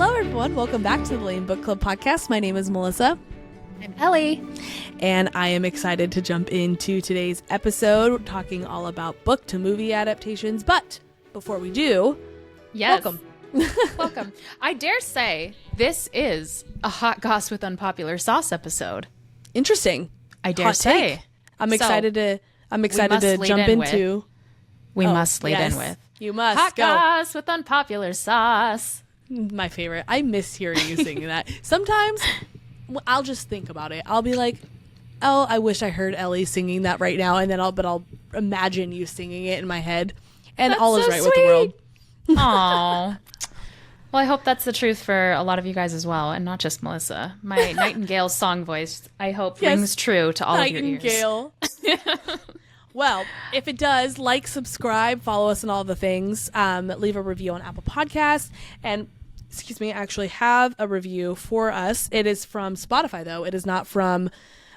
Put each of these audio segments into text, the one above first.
Hello, everyone. Welcome back to the L.A.M.E Book Club podcast. My name is Melissa. I'm Ellie. And I am excited to jump into today's episode, talking all about book to movie adaptations. But before we do, welcome. Welcome. I dare say this is a hot goss with unpopular sauce episode. Interesting. I dare say. Take. I'm excited to jump into. We must lead in with. You must. Hot goss with unpopular sauce. My favorite. I miss hearing you singing that. Sometimes I'll just think about it. I'll be like, oh, I wish I heard Ellie singing that right now. And then I'll imagine you singing it in my head. And that's all is so right sweet. with the world. Aww. Well, I hope that's the truth for a lot of you guys as well, and not just Melissa. My Nightingale song voice, I hope, rings true to all of your ears. Nightingale. Well, if it does, like, subscribe, follow us on all the things, leave a review on Apple Podcasts, and I actually have a review for us. It is from Spotify, though. It is not from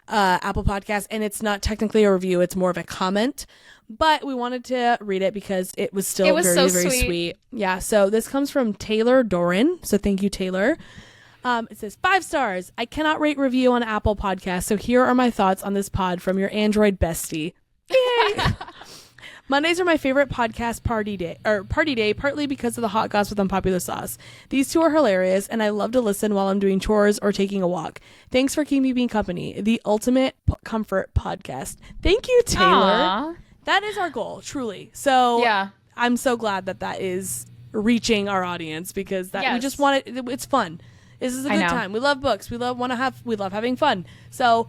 Apple Podcasts, and it's not technically a review. It's more of a comment. But we wanted to read it because it was still very sweet. Yeah, so this comes from Taylor Doran. So thank you, Taylor. It says, 5 stars. I cannot rate review on Apple Podcasts, so here are my thoughts on this pod from your Android bestie. Yay! Mondays are my favorite podcast party day, partly because of the hot goss with unpopular sauce. These two are hilarious, and I love to listen while I'm doing chores or taking a walk. Thanks for keeping me company. The ultimate comfort podcast. Thank you, Taylor. Aww. That is our goal, truly. So yeah. I'm so glad that is reaching our audience because we just want it. It's fun. This is a good time. We love books. We love having fun. So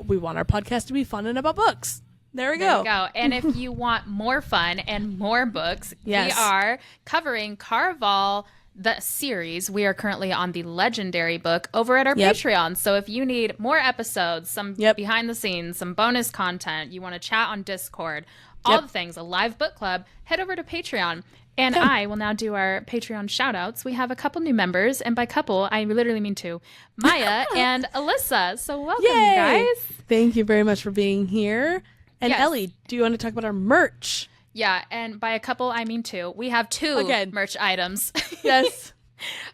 we want our podcast to be fun and about books. There we go. And if you want more fun and more books, we are covering Caraval, the series. We are currently on the legendary book over at our Patreon. So if you need more episodes, some behind the scenes, some bonus content, you want to chat on Discord, all the things, a live book club, head over to Patreon. And I will now do our Patreon shoutouts. We have a couple new members, and by couple, I literally mean 2, Maya and Alyssa. So welcome, you guys. Thank you very much for being here. And Ellie, do you want to talk about our merch? Yeah, and by a couple, I mean 2. We have 2 merch items. Yes.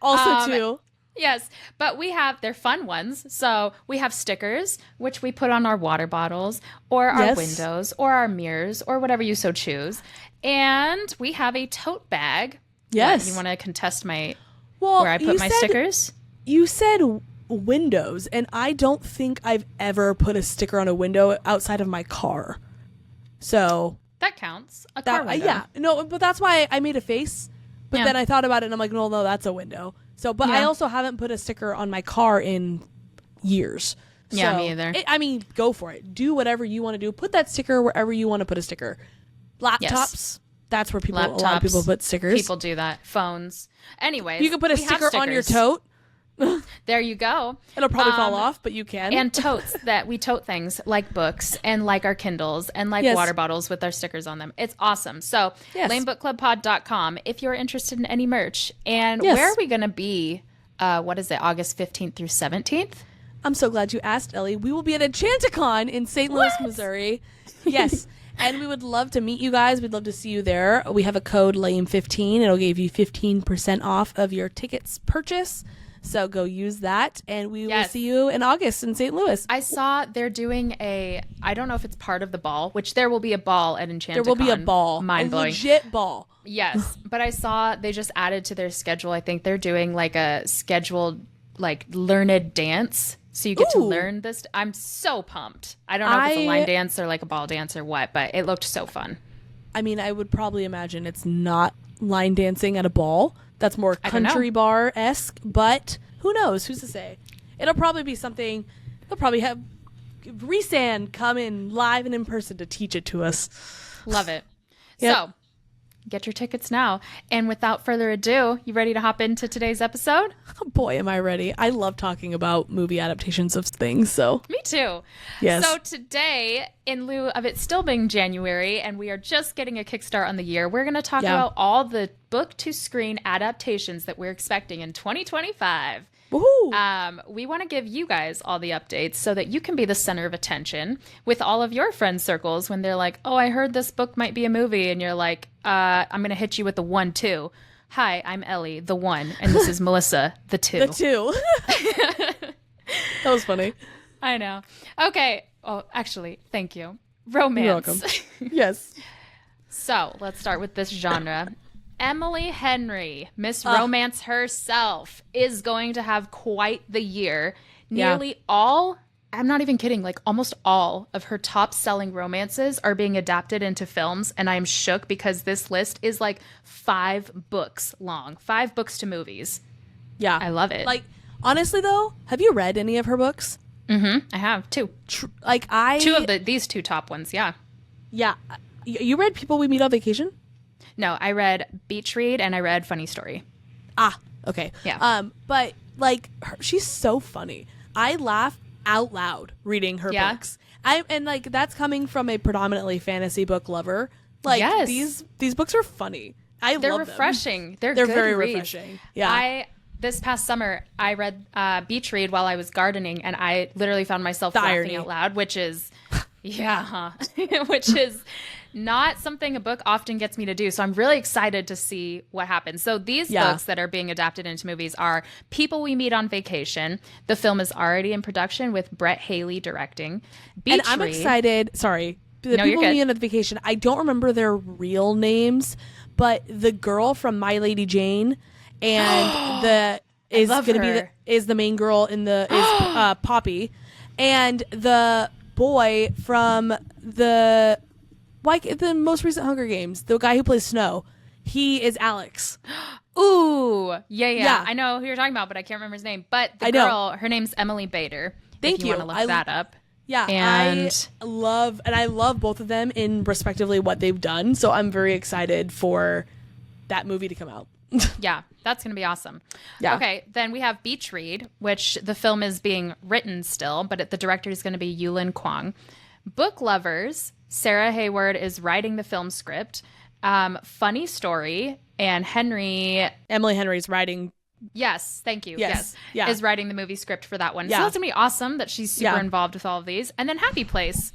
Also 2. Yes, but they're fun ones. So we have stickers, which we put on our water bottles or our windows or our mirrors or whatever you so choose. And we have a tote bag. Yes. You want to contest where I put my stickers? You said windows, and I don't think I've ever put a sticker on a window outside of my car. So that counts. A car window. Yeah. No, but that's why I made a face. But then I thought about it and I'm like, no, that's a window. So, but I also haven't put a sticker on my car in years. Yeah, so, me either. Go for it. Do whatever you want to do. Put that sticker wherever you want to put a sticker. Laptops. That's where a lot of people put stickers. People do that. Phones. Anyways. You can put a sticker on your tote. There you go. It'll probably fall off, but you can. And totes that we tote things like books and like our Kindles and like water bottles with our stickers on them. It's awesome. So lamebcpodcast.com if you're interested in any merch. And where are we going to be? What is it? August 15th through 17th? I'm so glad you asked, Ellie. We will be at Enchanticon in St. Louis, Missouri. Yes. And we would love to meet you guys. We'd love to see you there. We have a code L.A.M.E 15. It'll give you 15% off of your tickets purchase. So go use that, and we will see you in August in St. Louis. I saw they're doing I don't know if it's part of the ball, which there will be a ball at Enchanticon. There will be a ball. Mind-blowing. A legit ball. Yes, but I saw they just added to their schedule. I think they're doing like a scheduled learned dance. So you get to learn this. I'm so pumped. I don't know if it's a line dance or like a ball dance or what, but it looked so fun. I mean, I would probably imagine it's not line dancing at a ball. That's more country bar-esque, but who knows? Who's to say? It'll probably be something. They'll probably have Resan come in live and in person to teach it to us. Love it. So get your tickets now. And without further ado, you ready to hop into today's episode? Oh boy, am I ready. I love talking about movie adaptations of things, so. Me too. Yes. So today, in lieu of it still being January, and we are just getting a kickstart on the year, we're going to talk about all the book-to-screen adaptations that we're expecting in 2025. Woohoo! We want to give you guys all the updates so that you can be the center of attention with all of your friend circles when they're like, oh, I heard this book might be a movie. And you're like, I'm going to hit you with the 1-2. Hi, I'm Ellie, the 1, and this is Melissa, the 2. The 2. That was funny. I know. Okay. Oh, actually, thank you. Romance. You're welcome. Yes. So let's start with this genre. Emily Henry, Miss Romance herself, is going to have quite the year. Nearly all, I'm not even kidding, like almost all of her top selling romances are being adapted into films. And I'm shook because this list is like 5 books long, 5 books to movies. Yeah. I love it. Like, honestly though, have you read any of her books? Mm-hmm. I have 2. 2 of these 2 top ones. Yeah. Yeah. You read People We Meet on Vacation? No, I read Beach Read and I read Funny Story. Ah, okay. Yeah. But like she's so funny. I laugh out loud reading her books. And like that's coming from a predominantly fantasy book lover. Like these books are funny. They're love refreshing. them. They're very reads. refreshing. Yeah. This past summer I read Beach Read while I was gardening, and I literally found myself laughing out loud, which is which is not something a book often gets me to do. So I'm really excited to see what happens. So these books that are being adapted into movies are People We Meet on Vacation. The film is already in production with Brett Haley directing. And I'm excited. Sorry. The People We Meet on Vacation, I don't remember their real names, but the girl from My Lady Jane and is the main girl in the is Poppy, and the boy from the most recent Hunger Games, the guy who plays Snow, he is Alex. Ooh, yeah. I know who you're talking about, but I can't remember his name. But the girl, her name's Emily Bader. Thank you. Want to look that up. Yeah, and I love both of them in respectively what they've done. So I'm very excited for that movie to come out. Yeah, that's going to be awesome. Yeah. Okay, then we have Beach Read, which the film is being written still, but the director is going to be Yulin Kwang. Book lovers, Sarah Hayward is writing the film script. Funny Story, and Emily Henry's writing. Yes, thank you. Yes. Is writing the movie script for that one. Yeah. So that's going to be awesome that she's super involved with all of these. And then Happy Place.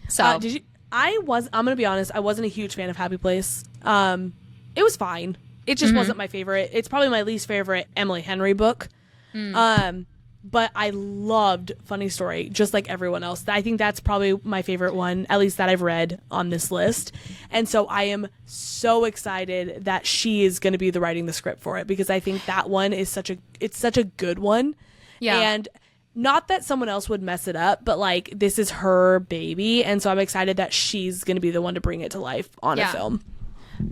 So I'm going to be honest, I wasn't a huge fan of Happy Place. It was fine. It just wasn't my favorite. It's probably my least favorite Emily Henry book. But I loved Funny Story, just like everyone else. I think that's probably my favorite one, at least that I've read on this list. And so I am so excited that she is going to be writing the script for it, because I think that one is such a good one. Yeah. And not that someone else would mess it up, but like this is her baby. And so I'm excited that she's going to be the one to bring it to life on a film.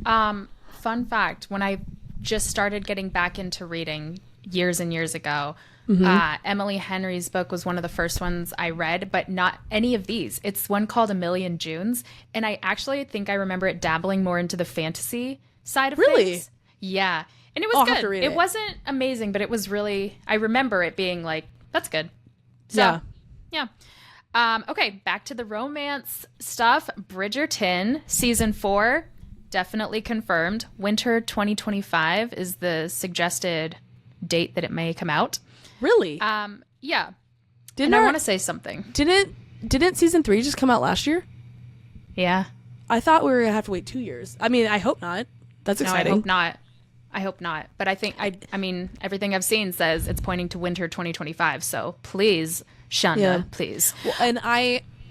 Fun fact, when I just started getting back into reading years and years ago, Emily Henry's book was one of the first ones I read, but not any of these. It's one called A Million Junes, and I actually think I remember it dabbling more into the fantasy side of things. Yeah, and it was good. It wasn't amazing, but it was really, I remember it being like, that's good. So, yeah. Okay, back to the romance stuff. Bridgerton, season 4, definitely confirmed. Winter 2025 is the suggested date that it may come out. Really? Yeah. I want to say something. Didn't season 3 just come out last year? Yeah. I thought we were gonna have to wait 2 years. I mean, I hope not. That's exciting. I hope not. But I think I mean everything I've seen says it's pointing to winter 2025. So please, Shonda, please. Well,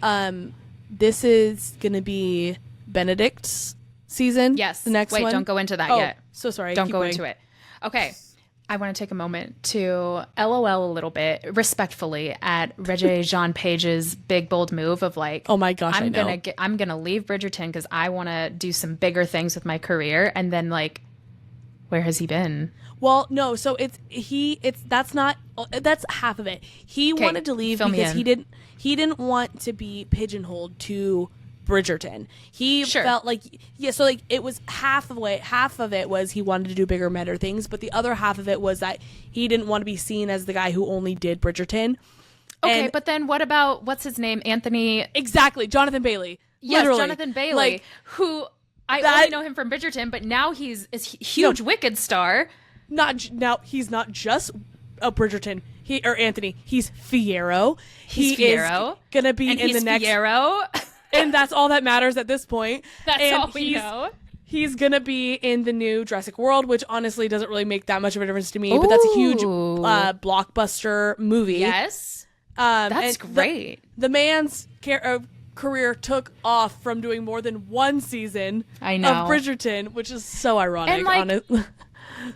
and this is gonna be Benedict's season. Yes. The next one. Wait, don't go into that yet. So sorry. Don't go into it. Okay. I want to take a moment to LOL a little bit respectfully at Regé Jean Page's big bold move of like, oh my gosh, I'm gonna leave Bridgerton because I want to do some bigger things with my career, and then like, where has he been? Well, no, so that's half of it. He wanted to leave because he didn't want to be pigeonholed to Bridgerton. He felt like, so like it was half of it was he wanted to do bigger, better things, but the other half of it was that he didn't want to be seen as the guy who only did Bridgerton. Okay, but then what about, what's his name? Anthony. Exactly, Jonathan Bailey. Yes, literally. Jonathan Bailey, like, who I only know him from Bridgerton, but now he's a huge Wicked star. He's not just a Bridgerton. Anthony. He's Fiyero. He's Fiyero. Is gonna be in the next Fiyero. And that's all that matters at this point. That's all we know. He's gonna be in the new Jurassic World, which honestly doesn't really make that much of a difference to me, but that's a huge blockbuster movie. Yes. That's great. The man's career took off from doing more than one season of Bridgerton, which is so ironic. And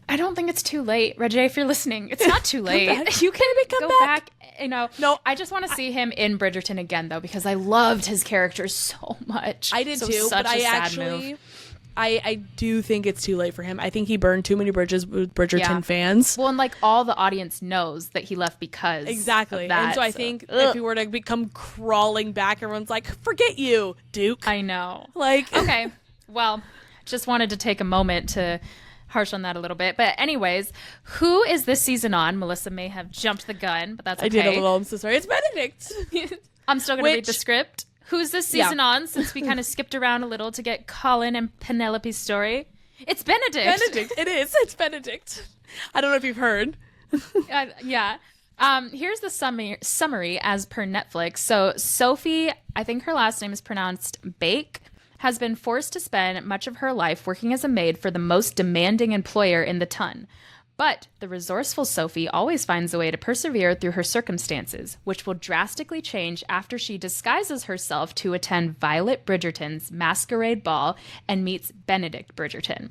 I don't think it's too late, Reggie, if you're listening. It's not too late. You can go back. No, I just want to see him in Bridgerton again, though, because I loved his character so much. I did too, but I do think it's too late for him. I think he burned too many bridges with Bridgerton fans. Well, and all the audience knows that he left because exactly of that, and so I think if he were to become crawling back, everyone's like, forget you, Duke. I know. Okay, well, just wanted to take a moment to harsh on that a little bit. But anyways, who is this season on? Melissa may have jumped the gun, but that's okay. I did a little. I'm so sorry. It's Benedict. I'm still going to read the script. Who's this season on, since we kind of skipped around a little to get Colin and Penelope's story? It's Benedict. Benedict. It is. It's Benedict. I don't know if you've heard. Yeah. Here's the summary as per Netflix. So Sophie, I think her last name is pronounced Bake, has been forced to spend much of her life working as a maid for the most demanding employer in the ton. But the resourceful Sophie always finds a way to persevere through her circumstances, which will drastically change after she disguises herself to attend Violet Bridgerton's masquerade ball and meets Benedict Bridgerton.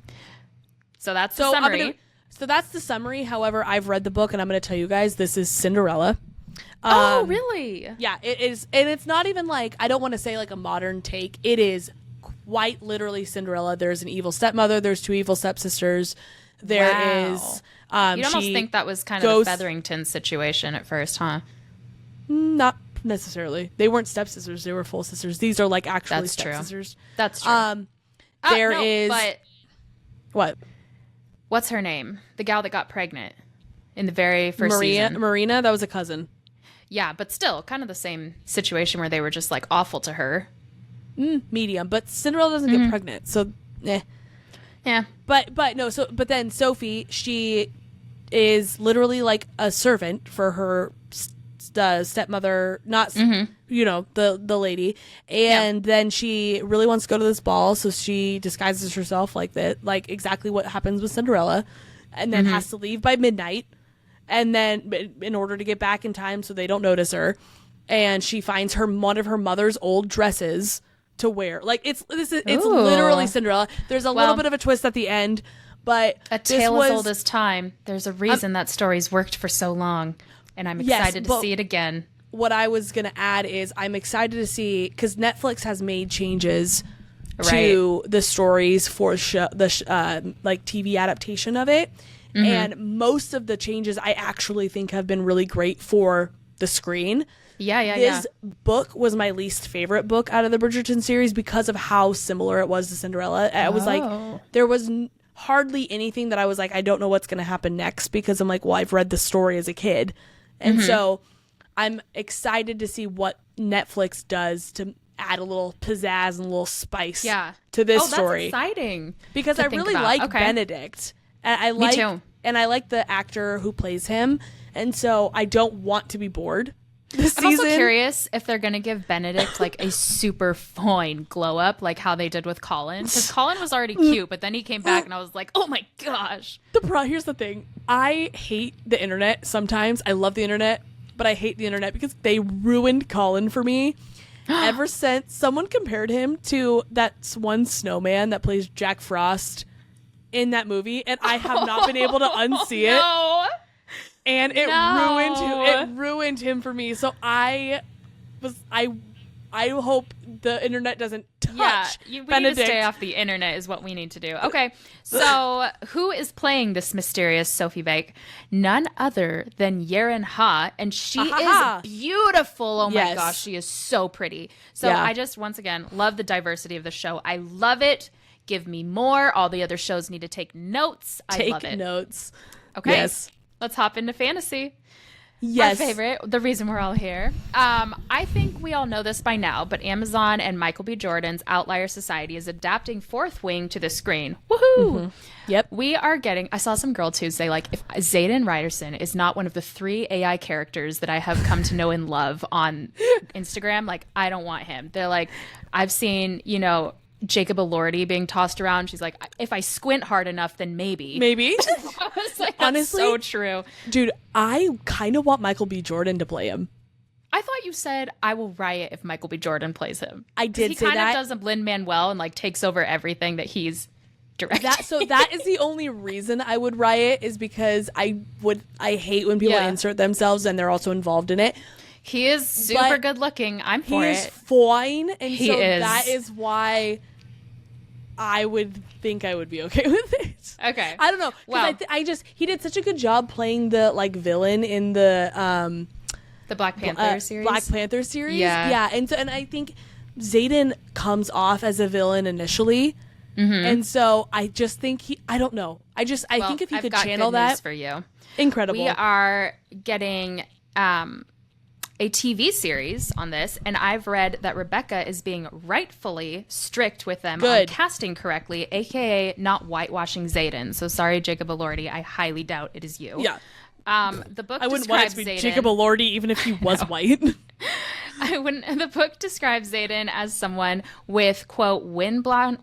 So that's the summary. So that's the summary. However, I've read the book, and I'm going to tell you guys, this is Cinderella. Oh, really? Yeah, it is. And it's not even I don't want to say a modern take. It is quite literally Cinderella. There's an evil stepmother. There's two evil stepsisters. There is... You'd almost think that was kind of a Featherington situation at first, huh? Not necessarily. They weren't stepsisters. They were full sisters. These are actually stepsisters. That's true. But what? What's her name? The gal that got pregnant in the very first season. Marina, that was a cousin. Yeah, but still, kind of the same situation where they were just awful to her. Medium, but Cinderella doesn't get pregnant, so Yeah. But then Sophie, she is literally a servant for her stepmother, not the lady, and then she really wants to go to this ball, so she disguises herself like that, exactly what happens with Cinderella, and then has to leave by midnight, and then in order to get back in time so they don't notice her, and she finds one of her mother's old dresses to wear. It's literally Cinderella. There's a little bit of a twist at the end, but a tale as old as time. There's a reason that story's worked for so long, and I'm excited to see it again. What I was going to add is I'm excited to see, because Netflix has made changes to the stories for the TV adaptation of it, and most of the changes I actually think have been really great for the screen. This book was my least favorite book out of the Bridgerton series because of how similar it was to Cinderella. I was there was hardly anything that I was I don't know what's going to happen next, because I'm well, I've read the story as a kid. And so I'm excited to see what Netflix does to add a little pizzazz and a little spice to this story. That's exciting. Because I really like Benedict. And Me too. And I like the actor who plays him. And so I don't want to be bored. I'm also curious if they're going to give Benedict a super fine glow up, how they did with Colin. Because Colin was already cute, but then he came back and I was oh my gosh. Here's the thing. I hate the internet sometimes. I love the internet, but I hate the internet because they ruined Colin for me. Ever since someone compared him to that one snowman that plays Jack Frost in that movie, and I have not been able to unsee it. And it ruined him for me. So I hope the internet doesn't touch we Benedict. need to stay off the internet is what we need to do. Okay, so who is playing this mysterious Sophie Bake? None other than Yeren Ha, and she is beautiful. Oh my gosh, she is so pretty. So I just, once again, love the diversity of the show. I love it. Give me more. All the other shows need to take notes. I love it. Take notes. Okay. Yes. Let's hop into fantasy. Yes. My favorite, the reason we're all here. I think we all know this by now, but Amazon and Michael B. Jordan's Outlier Society is adapting Fourth Wing to the screen. Woohoo! Yep. We are getting, I saw some girl too say if Zayden Ryderson is not one of the 3 AI characters that I have come to know and love on Instagram, I don't want him. They're I've seen, Jacob Elordi being tossed around. She's like, if I squint hard enough, then maybe. I was like, that's honestly so true. Dude, I kind of want Michael B. Jordan to play him. I thought you said I will riot if Michael B. Jordan plays him. I did say that. He kind of does a Lin-Manuel and like takes over everything that he's directing. That is the only reason I would riot, is because I hate when people insert themselves and they're also involved in it. He is super good looking. I'm for it. He is fine, and he is. That is why I would think I would be okay with it. Okay. I don't know. Well, he did such a good job playing the like villain in the Black Panther series. Black Panther series. Yeah. And I think Xaden comes off as a villain initially. Mm-hmm. And so I just think I don't know. I think if he could channel that. News for you. Incredible. We are getting a TV series on this, and I've read that Rebecca is being rightfully strict with them on casting correctly, aka not whitewashing Xaden. So sorry, Jacob Elordi. I highly doubt it is you. Yeah. The book I wouldn't want it to be Xaden, Jacob Elordi even if he was white. I wouldn't. The book describes Xaden as someone with, quote, windblown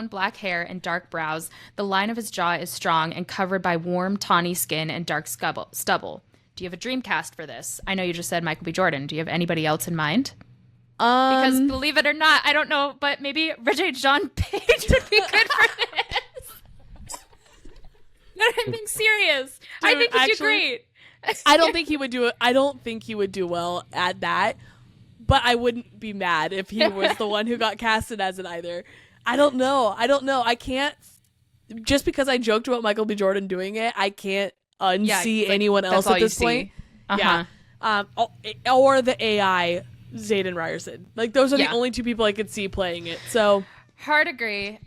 black hair and dark brows. The line of his jaw is strong and covered by warm, tawny skin and dark stubble. Do you have a dream cast for this? I know you just said Michael B. Jordan. Do you have anybody else in mind? Because believe it or not, I don't know, but maybe Regé-Jean Page would be good for this. No, I'm being serious. Dude, I think he'd do great. I don't think he would do it. I don't think he would do well at that. But I wouldn't be mad if he was the one who got casted as it either. I don't know. I can't. Just because I joked about Michael B. Jordan doing it, I can't unsee anyone else at this point. Uh-huh. Yeah. Or the AI Xaden Ryerson. Like, those are the only two people I could see playing it. So hard agree.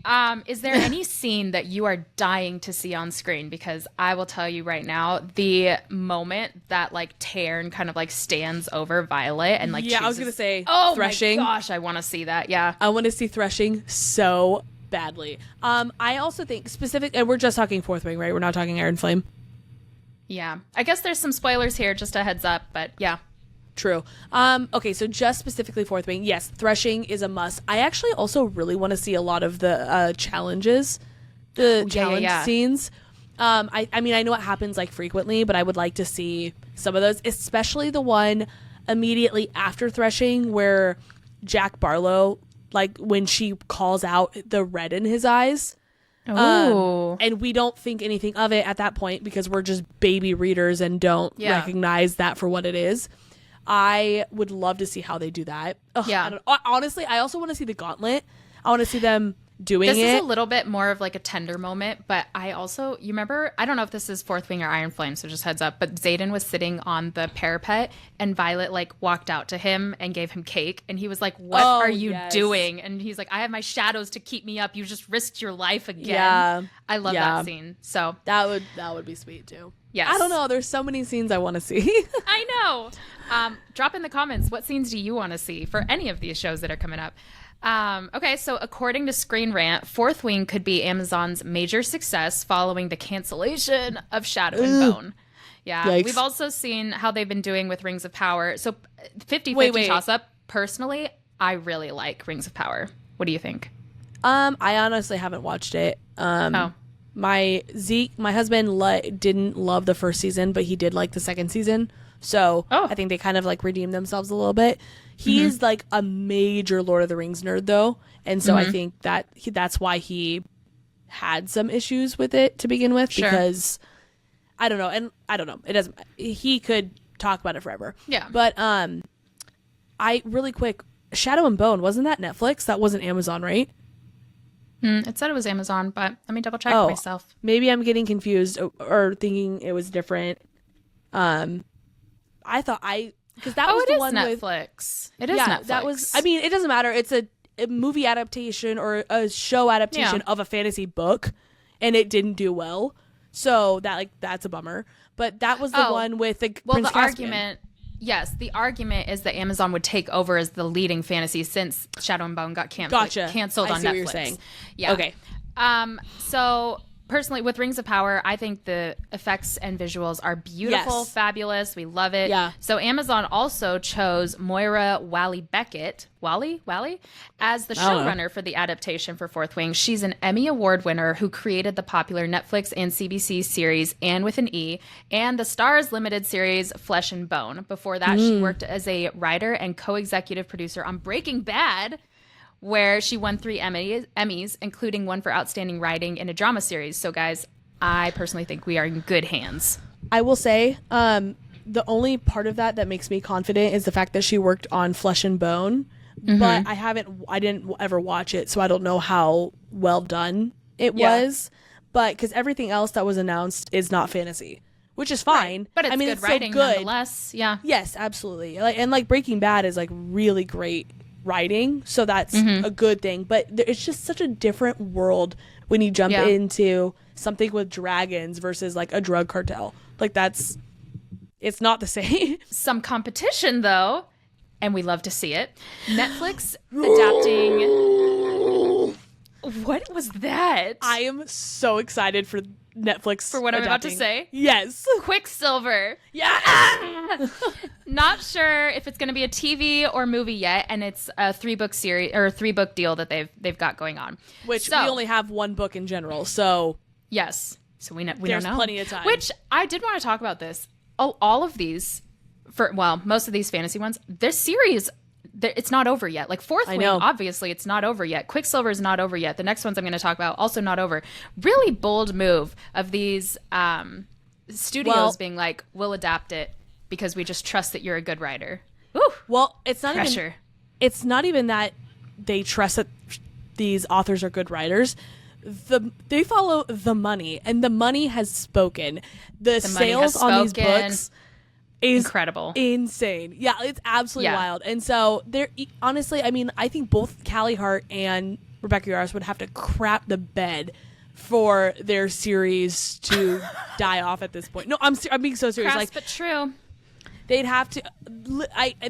Is there any scene that you are dying to see on screen? Because I will tell you right now, the moment that like Tairn kind of like stands over Violet and like I was gonna say Threshing. Oh my gosh, I want to see that. Yeah, I want to see Threshing so badly. I also think and we're just talking Fourth Wing, right? We're not talking Iron Flame. Yeah, I guess there's some spoilers here, just a heads up, but yeah. True. Okay, so just specifically Fourth Wing, yes, Threshing is a must. I actually also really want to see a lot of the challenges, challenge scenes. I mean, I know it happens like frequently, but I would like to see some of those, especially the one immediately after Threshing where Jack Barlow, like when she calls out the red in his eyes. And we don't think anything of it at that point because we're just baby readers and don't recognize that for what it is. I would love to see how they do that. Honestly, I also want to see the gauntlet. I want to see them doing this it. This is a little bit more of like a tender moment, but I also, you remember, I don't know if this is Fourth Wing or Iron Flame, so just heads up, but Xaden was sitting on the parapet and Violet like walked out to him and gave him cake and he was like, what are you doing? And he's like, I have my shadows to keep me up. You just risked your life again. Yeah. I love that scene. So that would be sweet too. Yes. I don't know. There's so many scenes I want to see. I know. Drop in the comments. What scenes do you want to see for any of these shows that are coming up? Okay, so according to Screen Rant, Fourth Wing could be Amazon's major success following the cancellation of Shadow and Bone. Yeah, yikes. We've also seen how they've been doing with Rings of Power. So 50-50 toss-up. Personally, I really like Rings of Power. What do you think? I honestly haven't watched it. My husband didn't love the first season, but he did like the second season. So I think they kind of like redeemed themselves a little bit. He is like a major Lord of the Rings nerd though. And so I think that's why he had some issues with it to begin with, because I don't know. And I don't know. He could talk about it forever. Yeah. But really quick, Shadow and Bone, wasn't that Netflix? That wasn't Amazon, right? It said it was Amazon, but let me double check myself. Maybe I'm getting confused or thinking it was different. I thought because that was the one Netflix. It is Netflix. That was. I mean, it doesn't matter. It's a movie adaptation or a show adaptation of a fantasy book, and it didn't do well. So that's a bummer. But that was the one with the Prince Caspian. Argument. Yes, the argument is that Amazon would take over as the leading fantasy since Shadow and Bone got canceled on Netflix. What you're saying. Yeah. Okay. So personally, with Rings of Power, I think the effects and visuals are beautiful, fabulous. We love it. Yeah. So Amazon also chose Moira Wally-Beckett, Wally, as the showrunner for the adaptation for Fourth Wing. She's an Emmy Award winner who created the popular Netflix and CBC series Anne with an E and the Starz limited series Flesh and Bone. Before that, she worked as a writer and co-executive producer on Breaking Bad, where she won 3 Emmys, including one for outstanding writing in a drama series. So, guys, I personally think we are in good hands. I will say, the only part of that makes me confident is the fact that she worked on Flesh and Bone, but I didn't ever watch it, so I don't know how well done it was. But because everything else that was announced is not fantasy, which is fine. Right. But it's good writing nonetheless. Yeah. Yes, absolutely. And Breaking Bad is really great writing, so that's a good thing. But it's just such a different world when you jump into something with dragons versus a drug cartel. It's not the same. Some competition though, and we love to see it. Netflix adapting. What was that? I am so excited for Netflix for what I'm about to say. Yes. Quicksilver. Yeah. Not sure if it's going to be a TV or movie yet, and it's a 3-book series or a 3-book deal that they've got going on. Which we only have 1 book in general, so yes. So we don't know. There's plenty of time. Which I did want to talk about this. All of these, most of these fantasy ones, this series, it's not over yet. Fourth Wing, obviously, it's not over yet. Quicksilver is not over yet. The next ones I'm going to talk about, also not over. Really bold move of these studios being we'll adapt it because we just trust that you're a good writer. Ooh, well, it's not pressure. It's not even that they trust that these authors are good writers. They follow the money, and the money has spoken. The sales on these books is incredible, insane. Yeah, it's absolutely wild. And so they're honestly, I think both Callie Hart and Rebecca Yarros would have to crap the bed for their series to die off at this point. No, I'm being so serious. Crass, but true. They'd have to.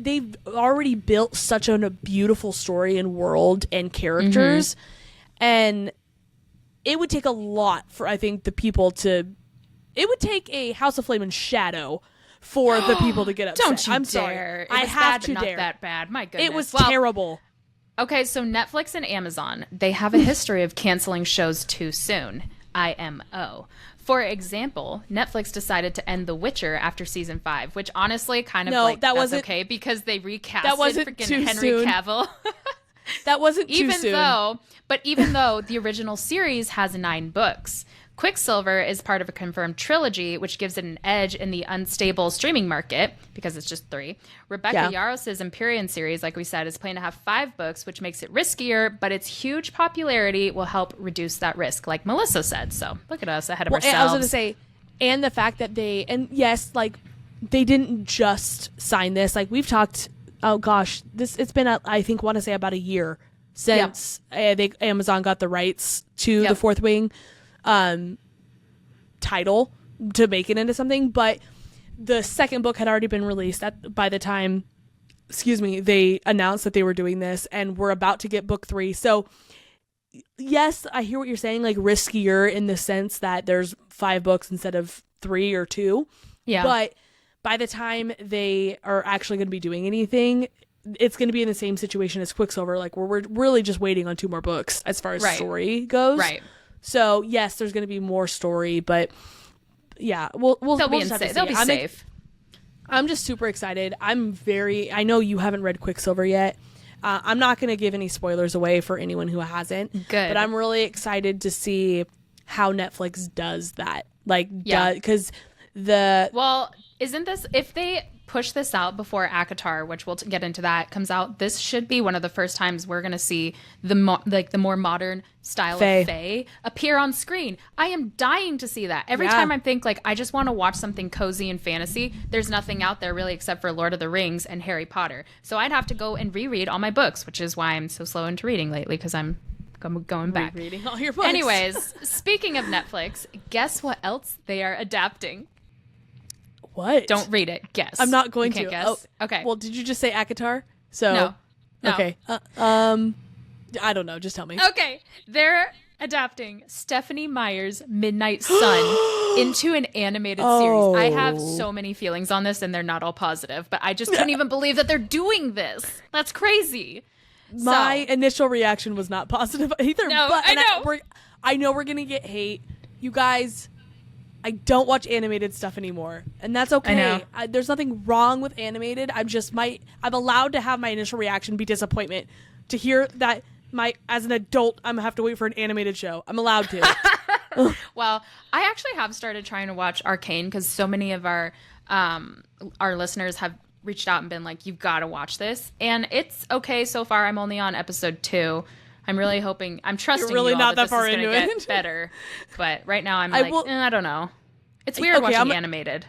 They've already built such a beautiful story and world and characters, and it would take a lot for, I think, the people to. It would take a House of Flame and Shadow for the people to get upset. Don't you I'm dare. Sorry. I have to not dare. That bad. My goodness. It was terrible. Okay, so Netflix and Amazon, they have a history of canceling shows too soon. IMO. For example, Netflix decided to end The Witcher after season 5, which honestly that's okay because they recasted freaking Henry Cavill. That wasn't too soon. Even though the original series has 9 books, Quicksilver is part of a confirmed trilogy, which gives it an edge in the unstable streaming market because it's just 3. Rebecca Yarros' Empyrean series, like we said, is planned to have 5 books, which makes it riskier, but its huge popularity will help reduce that risk, like Melissa said. So look at us ahead of ourselves. I was going to say, and the fact that they didn't just sign this. We've talked, oh gosh, it's been, I think, want to say about a year since Amazon got the rights to the Fourth Wing title to make it into something, but the second book had already been released by the time they announced that they were doing this, and we're about to get book 3. So yes, I hear what you're saying, riskier in the sense that there's 5 books instead of 3 or 2, but by the time they are actually going to be doing anything, it's going to be in the same situation as Quicksilver, where we're really just waiting on 2 more books as far as story goes. Right. So yes, there's going to be more story, but yeah, they'll be safe. I'm just super excited. I know you haven't read Quicksilver yet. I'm not going to give any spoilers away for anyone who hasn't. Good. But I'm really excited to see how Netflix does that. Because isn't this, if they push this out before ACOTAR, which we'll get into that, comes out, this should be one of the first times we're going to see the more modern style of Fae appear on screen. I am dying to see that. Every time I think I just want to watch something cozy and fantasy, there's nothing out there really except for Lord of the Rings and Harry Potter. So I'd have to go and reread all my books, which is why I'm so slow into reading lately, because I'm going back. Rereading all your books. Anyways, speaking of Netflix, guess what else they are adapting? What? Don't read it. Guess. I'm not going to. Guess. Oh, okay. Well, did you just say ACOTAR? So no. Okay. I don't know. Just tell me. Okay. They're adapting Stephenie Meyer's Midnight Sun into an animated series. I have so many feelings on this, and they're not all positive, but I just can't even believe that they're doing this. That's crazy. My initial reaction was not positive either. No, but, I know. I know we're going to get hate. You guys, I don't watch animated stuff anymore, and that's okay. There's nothing wrong with animated. I'm allowed to have my initial reaction be disappointment. To hear that as an adult, I'm going to have to wait for an animated show. I'm allowed to. Well, I actually have started trying to watch Arcane because so many of our listeners have reached out and been like, you've got to watch this. And it's okay so far. I'm only on episode 2. I'm really hoping, I'm trusting You're really you all not that that far this is into going to it. get better. But right now I'm I don't know. It's weird watching animated.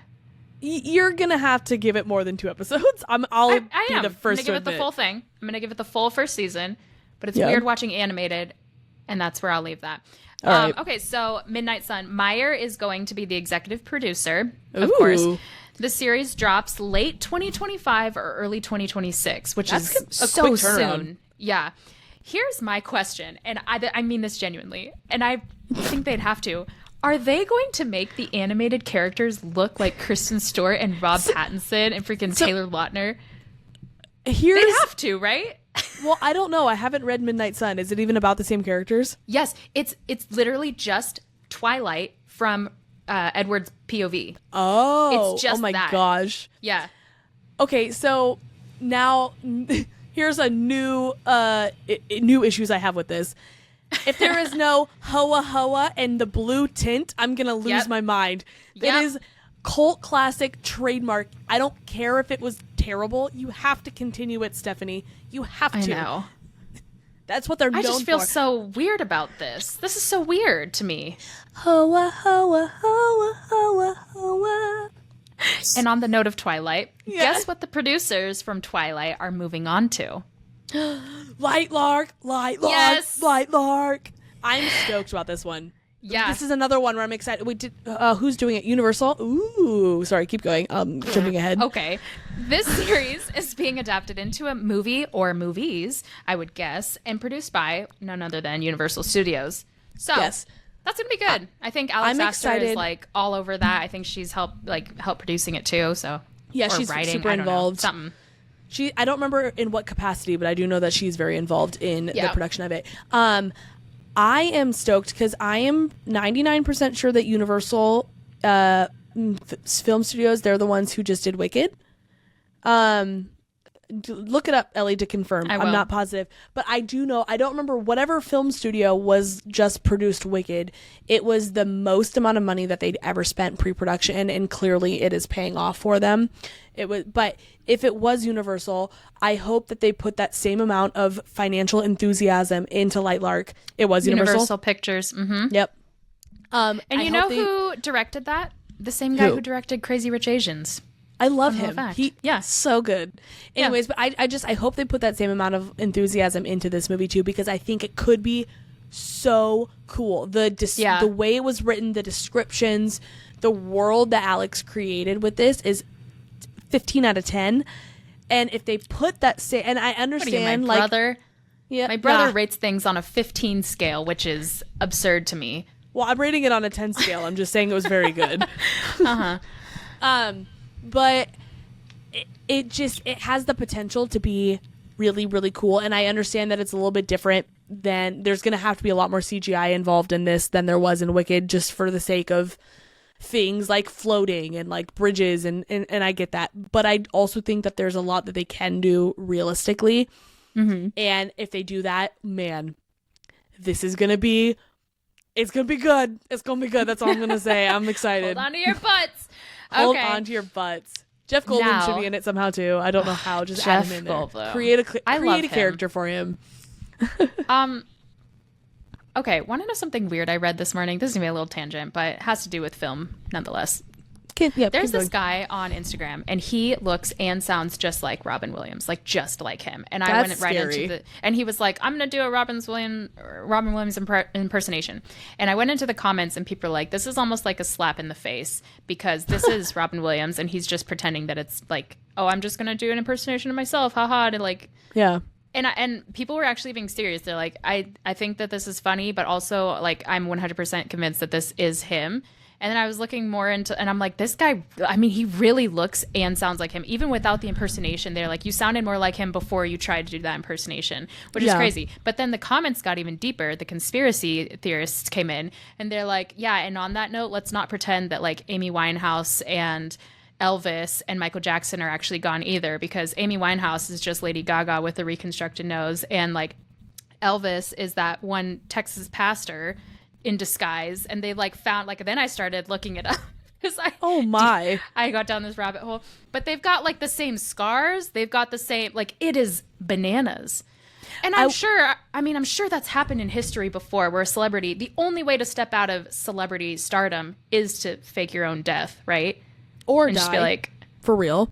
You're going to have to give it more than 2 episodes. I am. The first I'm going to give it the full thing. I'm going to give it the full first season. But it's weird watching animated, and that's where I'll leave that. All right. Okay, so Midnight Sun. Meyer is going to be the executive producer, of course. The series drops late 2025 or early 2026, which is so quick turnaround. soon. Yeah. Here's my question, and I mean this genuinely, and I think they'd have to. Are they going to make the animated characters look like Kristen Stewart and Rob Pattinson and freaking Taylor Lautner? They'd have to, right? Well, I don't know. I haven't read Midnight Sun. Is it even about the same characters? Yes, it's literally just Twilight from Edward's POV. Oh, it's just my that. gosh. Yeah. Okay, so now here's a new issues I have with this. If there is no Hoa Hoa and the blue tint, I'm gonna lose my mind. It is cult classic trademark. I don't care if it was terrible. You have to continue it, Stephenie. You have to. I know. That's what they're known for. I just feel so weird about this. This is so weird to me. Hoa Hoa Hoa Hoa Hoa. And on the note of Twilight, guess what the producers from Twilight are moving on to? Lightlark. Yes. Lightlark. I'm stoked about this one. Yeah. This is another one where I'm excited. Who's doing it? Universal? Ooh. Sorry, keep going. Jumping ahead. Okay. This series is being adapted into a movie or movies, I would guess, and produced by none other than Universal Studios. So that's going to be good. I think Alex Astor is like all over that. I think she's helped producing it too. So yeah, she's writing, super involved. Something. I don't remember in what capacity, but I do know that she's very involved in the production of it. I am stoked because I am 99% sure that Universal Film Studios, they're the ones who just did Wicked. Look it up, Ellie, to confirm. I'm not positive. But I do know, I don't remember whatever film studio was just produced Wicked. It was the most amount of money that they'd ever spent pre-production, and clearly it is paying off for them. But if it was Universal, I hope that they put that same amount of financial enthusiasm into Lightlark. It was Universal Pictures. Mm-hmm. Yep. And you know who directed that? The same guy who directed Crazy Rich Asians. I love him. He's so good. Anyways, but I hope they put that same amount of enthusiasm into this movie too, because I think it could be so cool. The way it was written, the descriptions, the world that Alex created with this is 15 out of 10. And if they put that and I understand, my brother? Yeah, my brother rates things on a 15 scale, which is absurd to me. Well, I'm rating it on a 10 scale. I'm just saying it was very good. But it has the potential to be really, really cool. And I understand that it's a little bit different than there's going to have to be a lot more CGI involved in this than there was in Wicked, just for the sake of things like floating and like bridges. And I get that. But I also think that there's a lot that they can do realistically. Mm-hmm. And if they do that, man, this is going to be... It's going to be good. It's going to be good. That's all I'm going to say. I'm excited. Hold on to your butts. Hold on to your butts. Jeff Goldblum should be in it somehow too. I don't know how. Just add him in there. Goldblum. Create a character for him. Okay, want to know something weird I read this morning? This is going to be a little tangent, but it has to do with film nonetheless. There's this guy on Instagram, and he looks and sounds just like Robin Williams, like just like him. And I went right into and he was like, "I'm gonna do a Robin Williams impersonation." And I went into the comments, and people are like, "This is almost like a slap in the face because this is Robin Williams, and he's just pretending that it's like, oh, I'm just gonna do an impersonation of myself, haha." To like, yeah. And people were actually being serious. They're like, I think that this is funny, but also like I'm 100% convinced that this is him. And then I was looking more into, and I'm like, this guy, I mean, he really looks and sounds like him, even without the impersonation. They're like, you sounded more like him before you tried to do that impersonation, which is crazy. But then the comments got even deeper. The conspiracy theorists came in, and they're like, yeah, and on that note, let's not pretend that like Amy Winehouse and Elvis and Michael Jackson are actually gone either, because Amy Winehouse is just Lady Gaga with a reconstructed nose, and like Elvis is that one Texas pastor in disguise. And they like found, like, then I started looking it up because I got down this rabbit hole. But they've got like the same scars, they've got the same, like, it is bananas. And I'm sure that's happened in history before, where a celebrity, the only way to step out of celebrity stardom is to fake your own death, right? Or and die. Just be like, for real.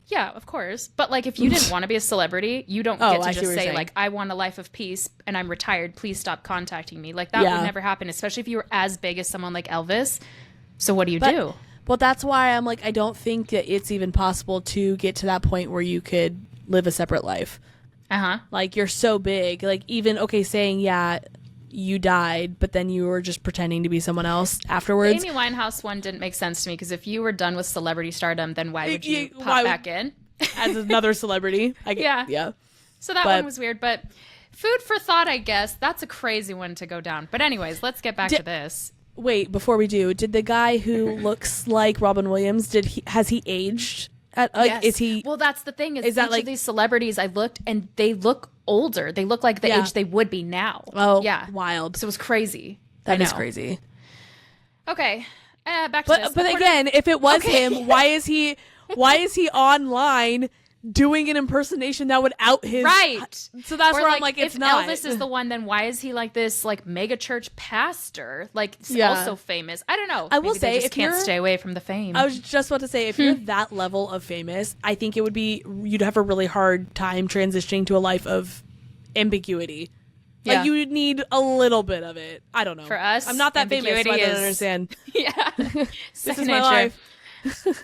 Yeah, of course. But like, if you didn't want to be a celebrity, you don't get to just say like, I want a life of peace and I'm retired, please stop contacting me. Like, that would never happen, especially if you were as big as someone like Elvis. So what do you do? Well, that's why I'm like, I don't think that it's even possible to get to that point where you could live a separate life. Like, you're so big. Like, even, saying, you died, but then you were just pretending to be someone else afterwards. The Amy Winehouse one didn't make sense to me, because if you were done with celebrity stardom, then why would you pop back in? As another celebrity. Yeah. So that one was weird, but food for thought, I guess. That's a crazy one to go down. But anyways, let's get back to this. Wait, before we do, did the guy who looks like Robin Williams, has he aged? Yes. Is he? Well, that's the thing. Is that each of these celebrities I looked, and they look older. They look like the age they would be now. Oh, yeah, wild. So it was crazy. That is crazy. Okay, back to this. But again, if it was him, why is he online doing an impersonation that would out his So that's where I'm like, it's not. If Elvis is the one, then why is he like this like mega church pastor, like also famous? I don't know. I will say, if can't stay away from the fame. I was just about to say, if you're that level of famous, I think you'd have a really hard time transitioning to a life of ambiguity. Like, you would need a little bit of it. I don't know. For us, I'm not that famous, so I don't understand. This is my life.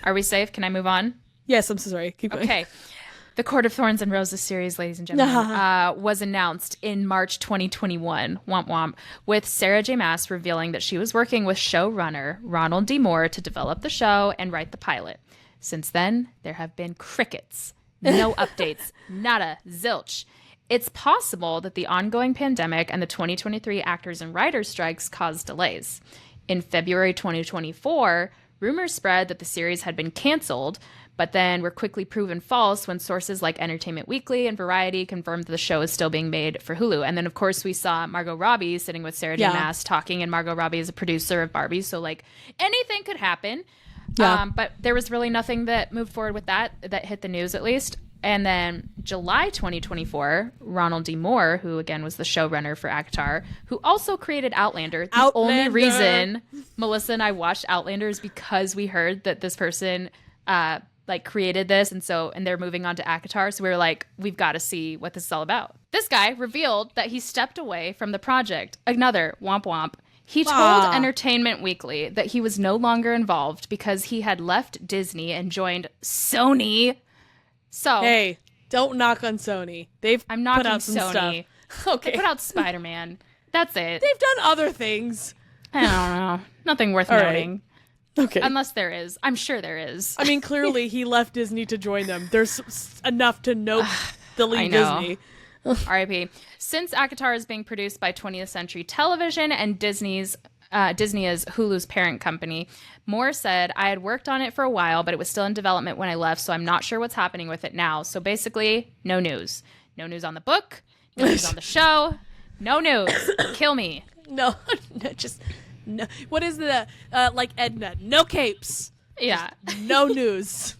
Are we safe? Can I move on? Yes, I'm so sorry. Keep going. Okay. The Court of Thorns and Roses series, ladies and gentlemen, was announced in March 2021, womp womp, with Sarah J. Maas revealing that she was working with showrunner Ronald D. Moore to develop the show and write the pilot. Since then, there have been crickets. No updates. Nada. Zilch. It's possible that the ongoing pandemic and the 2023 actors and writers strikes caused delays. In February 2024, rumors spread that the series had been canceled, but then were quickly proven false when sources like Entertainment Weekly and Variety confirmed that the show is still being made for Hulu. And then, of course, we saw Margot Robbie sitting with Sarah J. Maas talking, and Margot Robbie is a producer of Barbie, so, like, anything could happen. But there was really nothing that moved forward with that hit the news, at least. And then July 2024, Ronald D. Moore, who, again, was the showrunner for ACOTAR, who also created Outlander. The only reason Melissa and I watched Outlander is because we heard that this person created this, and they're moving on to ACOTAR, so we were like, we've got to see what this is all about. This guy revealed that he stepped away from the project. Another womp womp. He told Entertainment Weekly that he was no longer involved because he had left Disney and joined Sony. So hey, don't knock on Sony. I'm knocking put out some Sony. Stuff. Okay, they put out Spider-Man. That's it. They've done other things. I don't know. Nothing worth noting. Okay. Unless there is. I'm sure there is. I mean, clearly he left Disney to join them. There's enough to note the leave Disney. R.I.P. Since ACOTAR is being produced by 20th Century Television and Disney is Hulu's parent company, Moore said, I had worked on it for a while, but it was still in development when I left, so I'm not sure what's happening with it now. So basically, no news. No news on the book. No news on the show. No news. Kill me. No, just... No. What is the like Edna? No capes. Yeah. Just no news.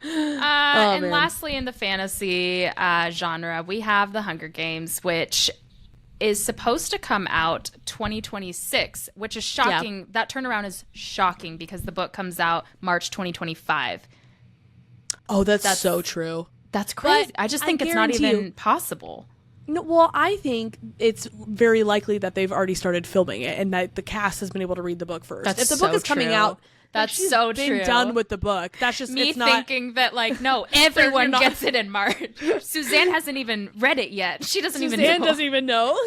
And lastly, in the fantasy genre, we have The Hunger Games, which is supposed to come out 2026, which is shocking. Yeah. That turnaround is shocking because the book comes out March 2025. Oh, that's so true. That's crazy. But I just think it's not even possible. No, well, I think it's very likely that they've already started filming it and that the cast has been able to read the book first. That's if the book is coming out That's like, so been true. Done with the book. That's just me it's not, thinking that like no, everyone gets it in March. Suzanne hasn't even read it yet. She doesn't even know. Suzanne doesn't even know.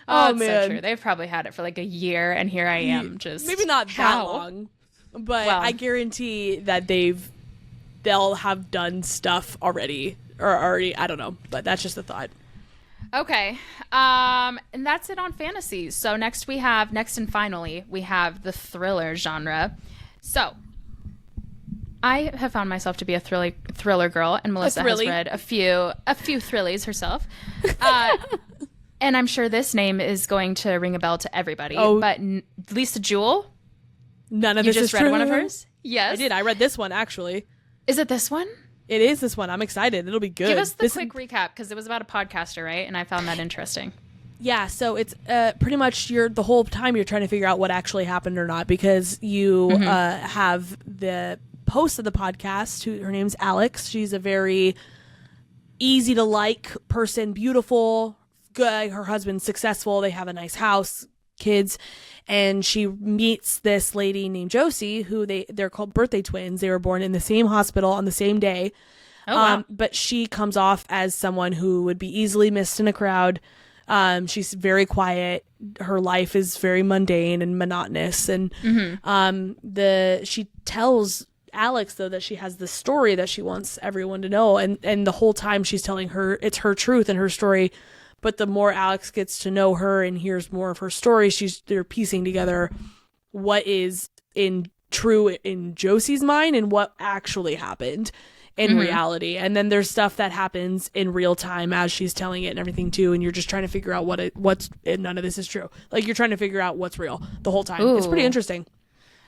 Oh, man. So true. They've probably had it for like a year, and here I am just maybe not that long, but I guarantee that they'll have done stuff already, I don't know, but that's just a thought. Okay. And that's it on fantasy. So next and finally, we have the thriller genre. So I have found myself to be a thriller girl, and Melissa has read a few thrillies herself. And I'm sure this name is going to ring a bell to everybody. Oh. But Lisa Jewell? None of this is true. You just read one of hers? Yes. I did. I read this one, actually. Is it this one? It is this one. I'm excited. It'll be good. Give us the quick recap, because it was about a podcaster, right? And I found that interesting. Yeah, so it's pretty much the whole time you're trying to figure out what actually happened or not, because you have the host of the podcast, her name's Alex. She's a very easy to like person, beautiful, good. Her husband's successful. They have a nice house, kids, and she meets this lady named Josie, who they're called birthday twins. They were born in the same hospital on the same day. Oh, wow. But she comes off as someone who would be easily missed in a crowd. She's very quiet. Her life is very mundane and monotonous. And she tells Alex, though, that she has this story that she wants everyone to know. And the whole time she's telling her it's her truth and her story. But the more Alex gets to know her and hears more of her story, they're piecing together what is true in Josie's mind and what actually happened in reality. And then there's stuff that happens in real time as she's telling it and everything too. And you're just trying to figure out none of this is true. Like, you're trying to figure out what's real the whole time. Ooh. It's pretty interesting.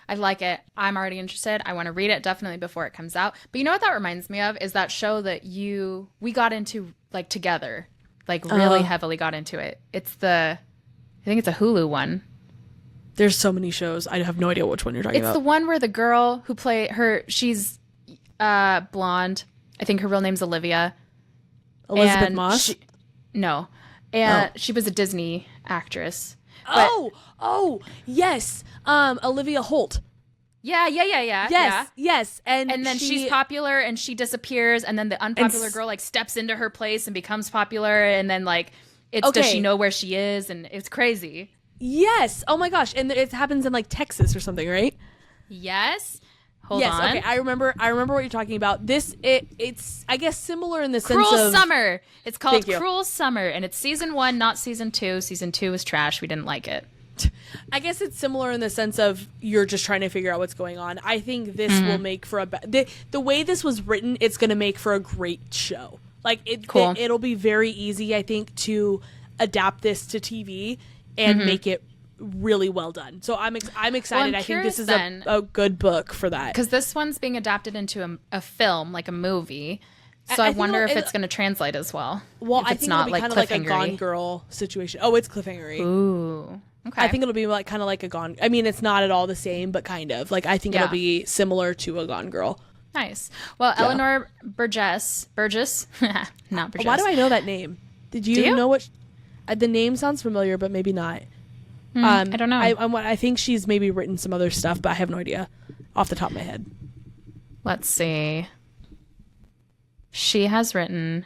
I like it. I'm already interested. I want to read it definitely before it comes out. But you know what that reminds me of is that show that we got into like together. Like really heavily got into it. I think it's a Hulu one. There's so many shows. I have no idea which one you're talking about. It's the one where the girl who she's blonde. I think her real name's Olivia. Elizabeth Moss? No. And she was a Disney actress. Yes. Olivia Holt. Yeah. Yes. And then she's popular and she disappears, and then the unpopular girl like steps into her place and becomes popular, and then like does she know where she is? And it's crazy. Yes. Oh my gosh. And it happens in like Texas or something, right? Yes. Hold on. Okay. I remember what you're talking about. It's I guess similar in the sense of Cruel Summer. It's called Cruel Summer, and it's season 1, not season 2. Season 2 was trash. We didn't like it. I guess it's similar in the sense of you're just trying to figure out what's going on. I think this will make for the way this was written, it's going to make for a great show. Like it'll be very easy, I think, to adapt this to TV and make it really well done. So I'm excited. Well, I think this is a good book for that. Because this one's being adapted into a film, like a movie. So I wonder if it's going to translate as well. Well, I think it'll be kind of like a Gone Girl situation. Oh, it's cliffhanger-y. Ooh. Okay. I think it'll be like kind of like a Gone. I mean, it's not at all the same, but kind of. Like, I think it'll be similar to a Gone Girl. Nice. Well, Eleanor Burgess, not Burgess. Why do I know that name? Did you know what? The name sounds familiar, but maybe not. I don't know. I think she's maybe written some other stuff, but I have no idea off the top of my head. Let's see. She has written.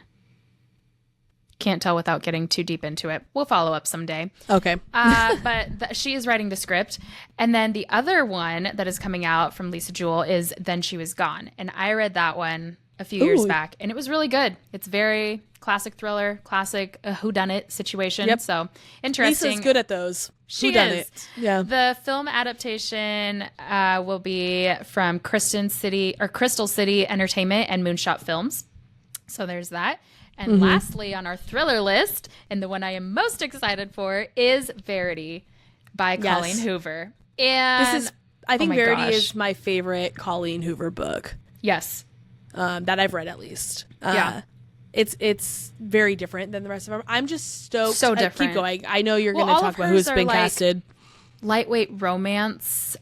Can't tell without getting too deep into it. We'll follow up someday. Okay. But she is writing the script. And then the other one that is coming out from Lisa Jewell is Then She Was Gone. And I read that one a few years back, and it was really good. It's very classic thriller, classic whodunit situation. Yep. So interesting. Lisa's good at those. She is. Yeah. The film adaptation will be from Crystal City Entertainment and Moonshot Films. So there's that. And lastly, on our thriller list, and the one I am most excited for, is Verity by Colleen Hoover. And I think Verity is my favorite Colleen Hoover book. Yes. That I've read at least. It's very different than the rest of them. I'm just stoked. So different. Keep going. I know you're going to talk about who's been casted. Lightweight romance,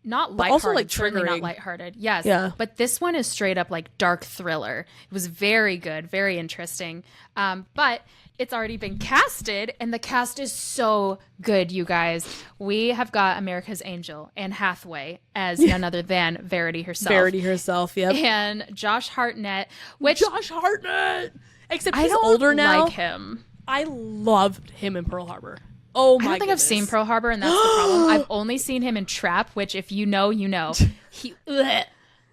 not lighthearted, also like triggering. Not lighthearted. Yes. Yeah. But this one is straight up like dark thriller. It was very good, very interesting. But it's already been casted, and the cast is so good, you guys. We have got America's Angel Anne Hathaway as none other than Verity herself. Yep. And Josh Hartnett, except he's older now. Like him. I loved him in Pearl Harbor. Oh my! I don't think I've seen Pearl Harbor, and that's the problem. I've only seen him in Trap, which if you know, you know.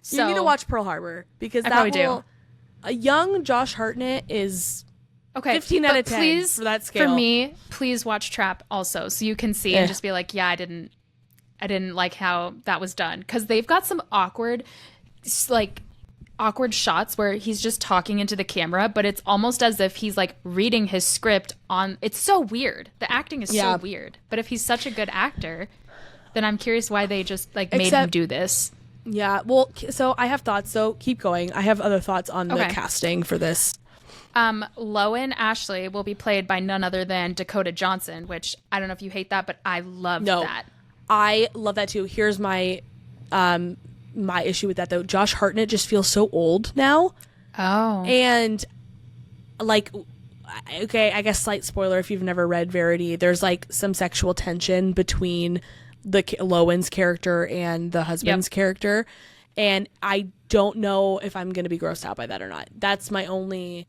So, you need to watch Pearl Harbor because a young Josh Hartnett is 15 out of 10 for that scale. For me, please watch Trap also, so you can see and just be like, yeah, I didn't like how that was done, because they've got some awkward shots where he's just talking into the camera, but it's almost as if he's like reading his script on. It's so weird. The acting is so weird. But if he's such a good actor, then I'm curious why they just made him do this. Yeah, well, so I have thoughts, so keep going. I have other thoughts on the casting for this. Lowen Ashley will be played by none other than Dakota Johnson, which I don't know if you hate that, but I love that. I love that too. Here's my my issue with that though. Josh Hartnett just feels so old now. Oh. And okay, I guess slight spoiler if you've never read Verity, there's some sexual tension between the Lowen's character and the husband's character, and I don't know if I'm going to be grossed out by that or not. That's my only.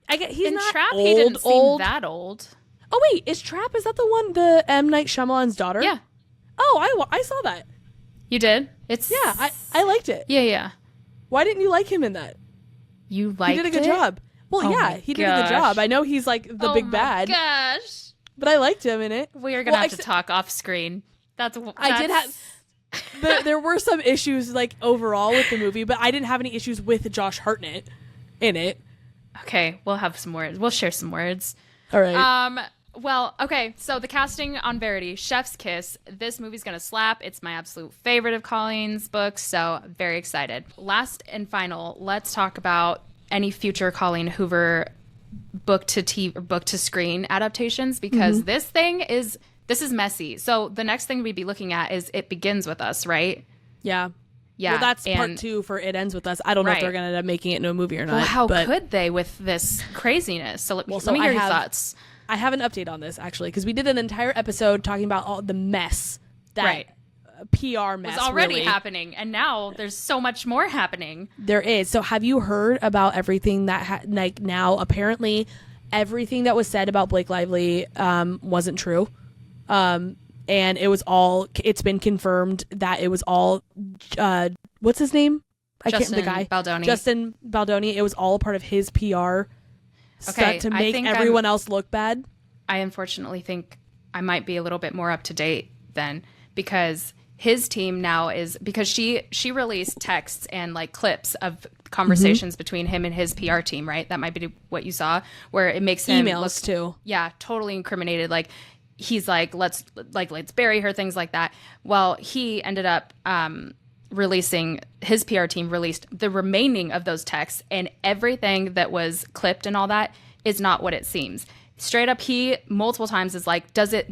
He's in not Trap, old, he didn't seem that old. Oh wait, is Trap, is that the one, the M. Night Shyamalan's daughter? Yeah. Oh, I saw that. You did? I liked it. Yeah. Why didn't you like him in that? You liked it? He did a good job. Well, he did a good job. I know he's the big bad. Oh my gosh. But I liked him in it. We are going to have to talk off screen. I did have... there were some issues overall with the movie, but I didn't have any issues with Josh Hartnett in it. Okay, we'll have some words. We'll share some words. All right. Well, okay, so the casting on Verity, Chef's Kiss. This movie's going to slap. It's my absolute favorite of Colleen's books, so I'm very excited. Last and final, let's talk about any future Colleen Hoover book to TV or book to screen adaptations, because this is messy. So the next thing we'd be looking at is It Begins With Us, right? Yeah. Well, that's part 2 for It Ends With Us. I don't know if they're going to end up making it into a movie or not. Well, how could they with this craziness? So let me hear your thoughts. I have an update on this, actually, because we did an entire episode talking about all the mess, that PR mess was already happening, and now there's so much more happening. There is. So have you heard about everything that, now, apparently, everything that was said about Blake Lively wasn't true. And it's been confirmed that it was all, what's his name? Baldoni. Justin Baldoni. It was all part of his PR stunt to make everyone else look bad. I unfortunately think I might be a little bit more up to date then, because his team now is, because she released texts and clips of conversations between him and his PR team, right? That might be what you saw, where it makes him emails too. Yeah, totally incriminated. He's let's bury her, things like that. Well, he ended up his PR team released the remaining of those texts, and everything that was clipped and all that is not what it seems. Straight up, he multiple times is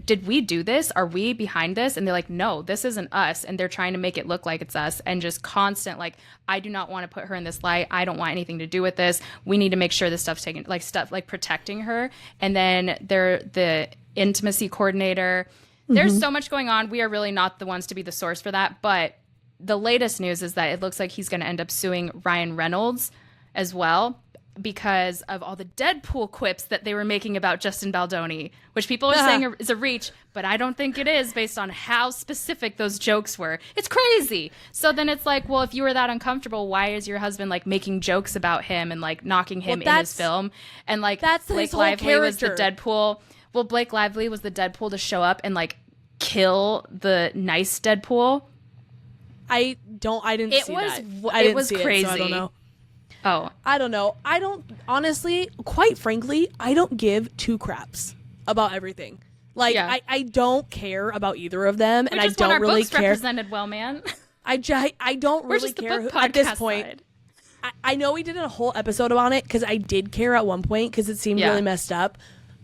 did we do this? Are we behind this? And they're like, no, this isn't us. And they're trying to make it look like it's us, and just constant, I do not want to put her in this light. I don't want anything to do with this. We need to make sure this stuff's taken, protecting her. And then the intimacy coordinator. There's so much going on. We are really not the ones to be the source for that. But the latest news is that it looks like he's going to end up suing Ryan Reynolds as well, because of all the Deadpool quips that they were making about Justin Baldoni, which people are saying is a reach, but I don't think it is, based on how specific those jokes were. It's crazy. So then it's well, if you were that uncomfortable, why is your husband making jokes about him and knocking him in his film? And that's Blake Lively was the Deadpool. Well, Blake Lively was the Deadpool to show up and kill the nice Deadpool. I didn't see that. It was crazy. So I don't know. Oh. I don't know. I don't, honestly, quite frankly, I don't give two craps about everything. I don't care about either of them, and I don't really care. Represented well, man. I don't really care at this point. I know we did a whole episode on it because I did care at one point because it seemed really messed up.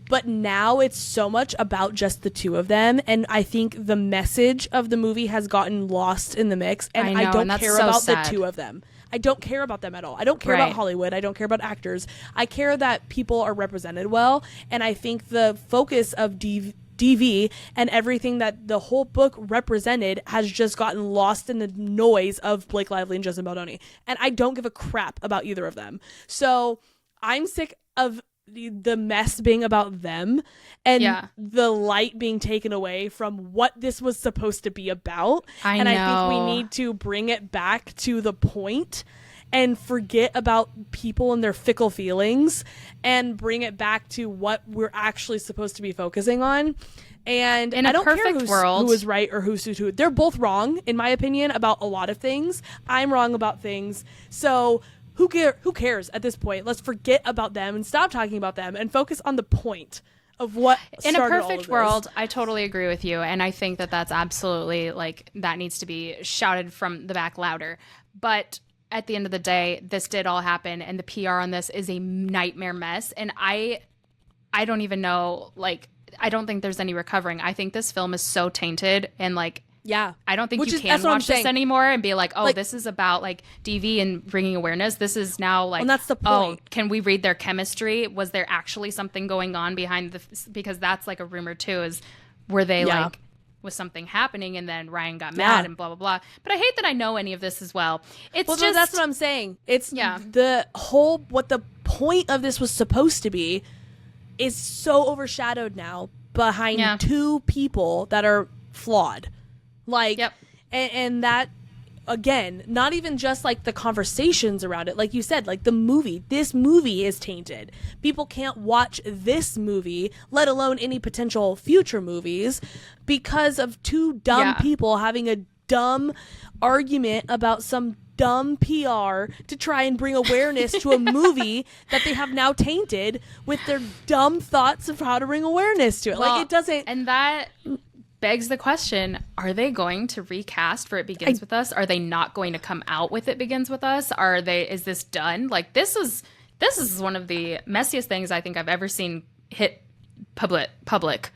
But now it's so much about just the two of them. And I think the message of the movie has gotten lost in the mix. And I don't care about the two of them. I don't care about them at all. I don't care about Hollywood. I don't care about actors. I care that people are represented well. And I think the focus of DV and everything that the whole book represented has just gotten lost in the noise of Blake Lively and Justin Baldoni. And I don't give a crap about either of them. So I'm sick of the mess being about them and the light being taken away from what this was supposed to be about. I think we need to bring it back to the point and forget about people and their fickle feelings and bring it back to what we're actually supposed to be focusing on. And in I don't care who is right or who's who. They're both wrong, in my opinion, about a lot of things. I'm wrong about things. So who cares at this point? Let's forget about them and stop talking about them and focus on the point of what in started a perfect world. I totally agree with you, and I think that that's absolutely like that needs to be shouted from the back louder. But at the end of the day, this did all happen, and the PR on this is a nightmare mess. And I don't even know, like, I don't think there's any recovering. I think this film is so tainted, and like, I don't think you can watch this anymore and be like, oh, like, this is about like DV and bringing awareness. This is now like, and that's the point. Oh, can we read their chemistry? Was there actually something going on behind because that's like a rumor too, is were they like, was something happening and then Ryan got mad and blah, blah, blah. But I hate that I know any of this as well. It's just, that's what I'm saying. It's the whole, what the point of this was supposed to be is so overshadowed now behind two people that are flawed. Like, and that, again, not even just like the conversations around it. Like you said, like this movie is tainted. People can't watch this movie, let alone any potential future movies, because of two dumb people having a dumb argument about some dumb PR to try and bring awareness to a movie that they have now tainted with their dumb thoughts of how to bring awareness to it. Well, like, it doesn't. And that begs the question, are they going to recast for It Begins With Us? Are they not going to come out with It Begins With Us? Is this done? Like, this is one of the messiest things I think I've ever seen hit public.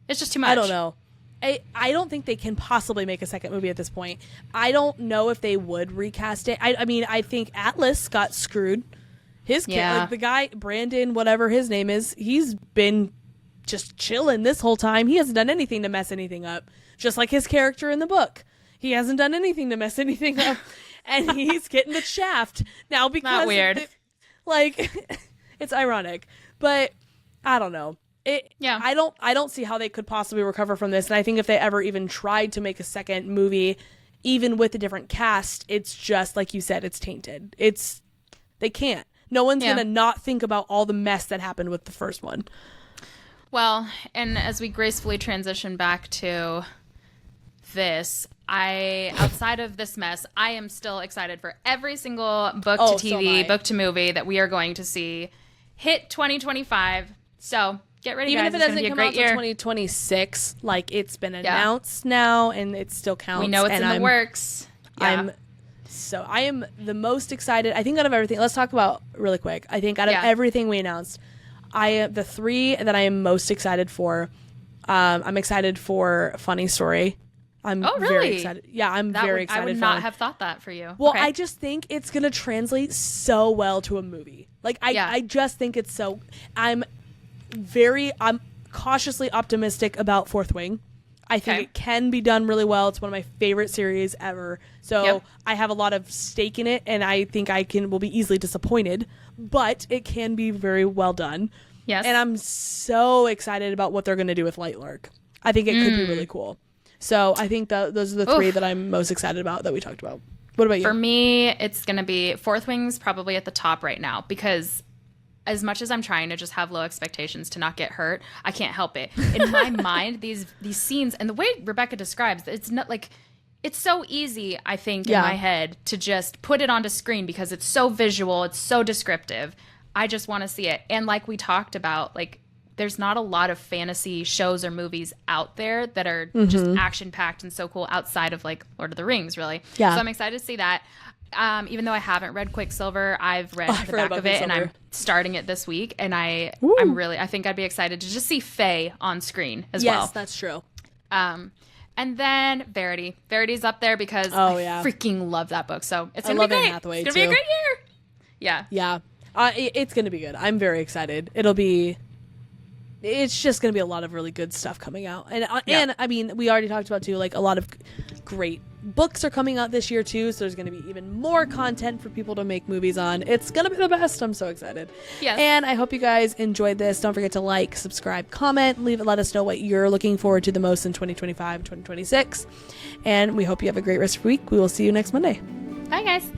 It's just too much. I don't know. I don't think they can possibly make a second movie at this point. I don't know if they would recast it. I mean, I think Atlas got screwed. His kid, like the guy, Brandon, whatever his name is, he's been just chilling this whole time. He hasn't done anything to mess anything up. Just like his character in the book. He hasn't done anything to mess anything up. And he's getting the shaft now because... Not weird. It's ironic. But I don't know. I don't see how they could possibly recover from this. And I think if they ever even tried to make a second movie, even with a different cast, it's just, like you said, it's tainted. They can't. No one's going to not think about all the mess that happened with the first one. Well, and as we gracefully transition back to this, outside of this mess, I am still excited for every single book to TV, book to movie that we are going to see hit 2025. So get ready, even guys. Even if it doesn't come out until 2026, like, it's been announced now and it still counts. We know it's in the works. I am the most excited. I think out of everything, let's talk about really quick. I think out of everything we announced, the three that I am most excited for, I'm excited for Funny Story. I'm very excited. Yeah, I'm very excited. I would not have thought that for you. Well, okay. I just think it's going to translate so well to a movie. Like, I just think it's so... I'm cautiously optimistic about Fourth Wing. I think it can be done really well. It's one of my favorite series ever. So I have a lot of stake in it, and I think will be easily disappointed, but it can be very well done. Yes. And I'm so excited about what they're going to do with Lightlark. I think it could be really cool. So I think those are the three that I'm most excited about that we talked about. What about you? For me, it's going to be Fourth Wing's probably at the top right now, because as much as I'm trying to just have low expectations to not get hurt, I can't help it. In my mind, these scenes and the way Rebecca describes, it's not like, it's so easy, I think, in my head to just put it onto screen because it's so visual, it's so descriptive. I just want to see it. And like we talked about, like, there's not a lot of fantasy shows or movies out there that are just action-packed and so cool outside of, like, Lord of the Rings, really. Yeah. So I'm excited to see that. Even though I haven't read Quicksilver, I've read the back of it, and I'm starting it this week. And I think I'd be excited to just see Faye on screen as well. Yes, that's true. And then Verity. Verity's up there because I freaking love that book. So it's gonna be great. It's gonna be a great year. Yeah. Yeah. It's gonna be good. I'm very excited. It's just gonna be a lot of really good stuff coming out. And I mean, we already talked about too, like a lot of great books are coming out this year too, so there's going to be even more content for people to make movies on. It's going to be the best. I'm so excited. Yes. And I hope you guys enjoyed this. Don't forget to like, subscribe, comment, let us know what you're looking forward to the most in 2025 and 2026. And we hope you have a great rest of the week. We will see you next Monday. Bye, guys.